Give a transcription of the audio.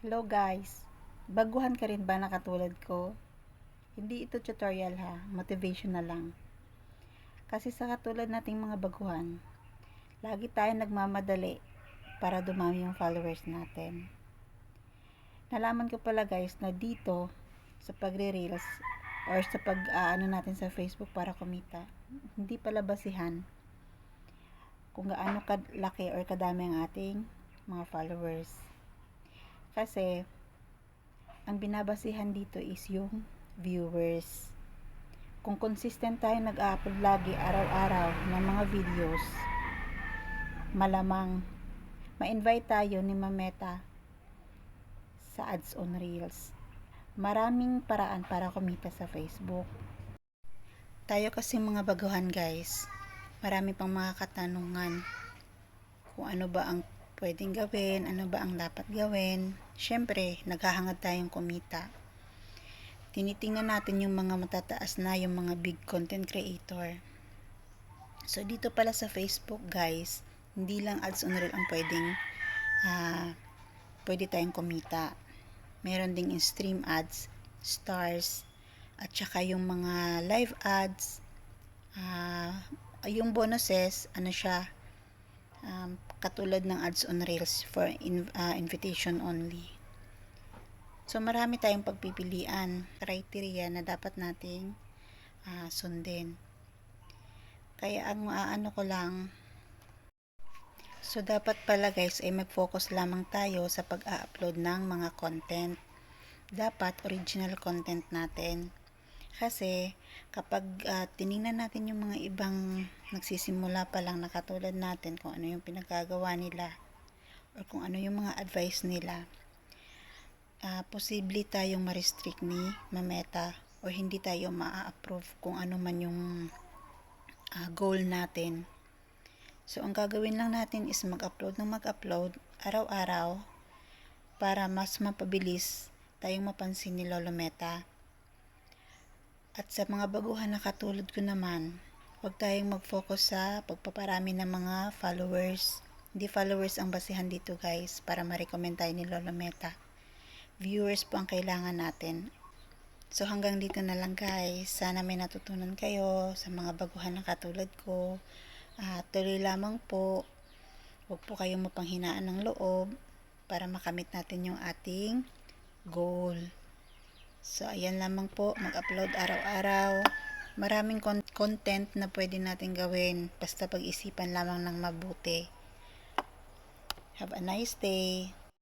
Hello guys, baguhan ka rin ba na katulad ko? Hindi ito tutorial ha, motivation na lang. Kasi sa katulad nating mga baguhan, lagi tayo nagmamadali para dumami yung followers natin. Nalaman ko pala guys na dito sa pagre-reels or sa pag-ano natin sa Facebook para kumita, hindi pala basihan kung gaano kalaki or kadami ang ating mga followers. Kasi ang binabasihan dito is yung viewers. Kung consistent tayo nag-upload lagi araw-araw ng mga videos, malamang ma-invite tayo ni Mameta sa ads on reels. Maraming paraan para kumita sa Facebook. Tayo kasi mga baguhan guys, marami pang mga katanungan kung ano ba ang pwedeng gawin, ano ba ang dapat gawin. Syempre, naghahangad tayong kumita. Tinitingnan natin yung mga matataas na, yung mga big content creator. So, dito pala sa Facebook guys, hindi lang ads on reel ang pwede tayong kumita. Meron ding stream ads, stars, at saka yung mga live ads, yung bonuses, katulad ng ads on reels for invitation only. So, marami tayong pagpipilian, criteria na dapat nating sundin. Kaya so dapat pala guys ay mag-focus lamang tayo sa pag-upload ng mga content. Dapat original content natin. Kasi kapag tiningnan natin yung mga ibang nagsisimula pa lang na katulad natin, kung ano yung pinagagawa nila or kung ano yung mga advice nila, posible tayong ma-restrict ni Mameta o hindi tayo ma-approve kung ano man yung goal natin. So, ang gagawin lang natin is mag-upload araw-araw para mas mapabilis tayong mapansin ni Lolo Meta. At sa mga baguhan na katulad ko naman, huwag tayong mag-focus sa pagpaparami ng mga followers. Hindi followers ang basihan dito guys para ma-recommend tayo ni Lolo Meta. Viewers po ang kailangan natin. So hanggang dito na lang guys. Sana may natutunan kayo sa mga baguhan na katulad ko. Tuloy lamang po. Huwag po kayong mapanghinaan ng loob para makamit natin yung ating goal. So ayan lamang po. Mag-upload araw-araw. Maraming content na pwede natin gawin. Basta pag-isipan lamang ng mabuti. Have a nice day.